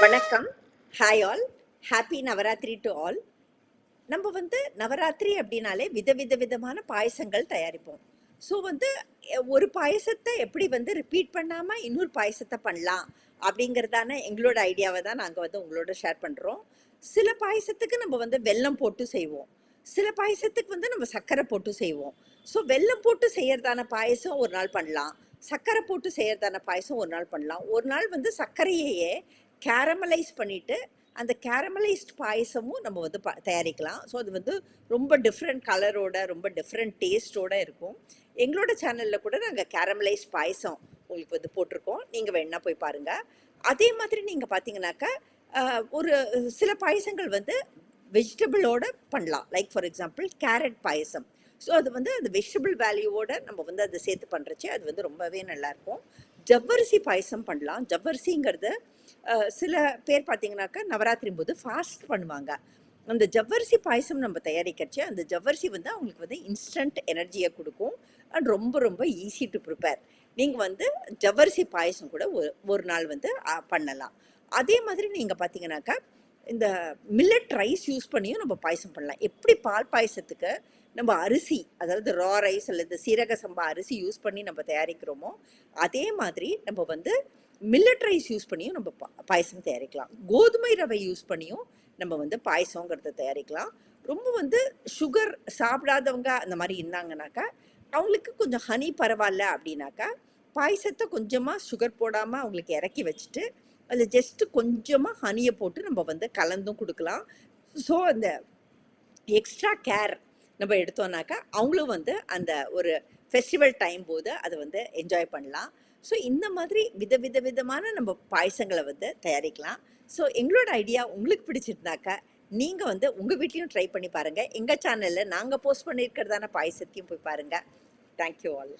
வணக்கம். Hi all. Happy Navratri to all. நம்ம நவராத்திரி அப்படின்னாலே விதவிதமான பாயசங்கள் தயாரிப்போம். ஸோ ஒரு பாயசத்தை எப்படி ரிப்பீட் பண்ணாம இன்னொரு பாயசத்தை பண்ணலாம் அப்படிங்கிறதான எங்களோட ஐடியாவை தான் நாங்கள் உங்களோட ஷேர் பண்ணுறோம். சில பாயசத்துக்கு நம்ம வெல்லம் போட்டு செய்வோம். சில பாயசத்துக்கு நம்ம சர்க்கரை போட்டு செய்வோம். ஸோ வெல்லம் போட்டு செய்யறதான பாயசம் ஒரு நாள் பண்ணலாம். சர்க்கரை போட்டு செய்யறதான பாயசம் ஒரு நாள் பண்ணலாம். ஒரு நாள் சர்க்கரையையே கேரமலைஸ் பண்ணிட்டு அந்த கேரமலைஸ்ட் பாயசமும் நம்ம தயாரிக்கலாம். ஸோ அது ரொம்ப டிஃப்ரெண்ட் கலரோட ரொம்ப டிஃப்ரெண்ட் டேஸ்டோட இருக்கும். எங்களோட சேனலில் கூட நாங்கள் கேரமலைஸ்ட் பாயசம் உங்களுக்கு போட்டிருக்கோம். நீங்கள் வேணா போய் பாருங்கள். அதே மாதிரி நீங்கள் பார்த்தீங்கன்னாக்கா ஒரு சில பாயசங்கள் வெஜிடபிளோட பண்ணலாம். Like for example carrot payasam. So அது அந்த வெஜிடபிள் வேல்யூவோட நம்ம அதை சேர்த்து பண்ணுறச்சு அது ரொம்பவே நல்லாயிருக்கும். ஜவ்வரிசி பாயசம் பண்ணலாம். ஜவ்வரிசிங்கிறது சில பேர் பார்த்தீங்கன்னாக்கா நவராத்திரி போது ஃபாஸ்ட் பண்ணுவாங்க. அந்த ஜவ்வரிசி பாயசம் நம்ம தயாரிக்கிறச்சு அந்த ஜவ்வரிசி அவங்களுக்கு இன்ஸ்டன்ட் எனர்ஜியை கொடுக்கும் அண்ட் ரொம்ப ரொம்ப ஈஸி டு ப்ரிப்பேர். நீங்கள் ஜவ்வரிசி பாயசம் கூட ஒரு நாள் பண்ணலாம். அதே மாதிரி நீங்கள் பார்த்தீங்கன்னாக்கா இந்த மில்லட் ரைஸ் யூஸ் பண்ணியும் நம்ம பாயசம் பண்ணலாம். எப்படி பால் பாயசத்துக்கு நம்ம அரிசி, அதாவது ரா ரைஸ் அல்லது சீரக சம்பா அரிசி யூஸ் பண்ணி நம்ம தயாரிக்கிறோமோ அதே மாதிரி நம்ம மில்லட் ரைஸ் யூஸ் பண்ணியும் நம்ம பாயசம் தயாரிக்கலாம். கோதுமை ரவை யூஸ் பண்ணியும் நம்ம பாயசங்கிறத தயாரிக்கலாம். ரொம்ப சுகர் சாப்பிடாதவங்க அந்த மாதிரி இருந்தாங்கனாக்கா அவங்களுக்கு கொஞ்சம் ஹனி பரவாயில்ல அப்படின்னாக்கா பாயசத்தை கொஞ்சமாக சுகர் போடாமல் அவங்களுக்கு இறக்கி வச்சுட்டு அதில் ஜஸ்ட்டு கொஞ்சமாக ஹனியை போட்டு நம்ம கலந்தும் கொடுக்கலாம். ஸோ அந்த எக்ஸ்ட்ரா கேர் நம்ம எடுத்தோம்னாக்கா அவங்களும் அந்த ஒரு ஃபெஸ்டிவல் டைம் போது அதை என்ஜாய் பண்ணலாம். ஸோ இந்த மாதிரி விதமான நம்ம பாயசங்களை தயாரிக்கலாம். ஸோ எங்களோட ஐடியா உங்களுக்கு பிடிச்சிருந்தாக்கா நீங்கள் உங்கள் வீட்லேயும் ட்ரை பண்ணி பாருங்கள். எங்கள் சேனலில் நாங்கள் போஸ்ட் பண்ணியிருக்கிறதான பாயசத்தையும் போய் பாருங்கள். Thank you all.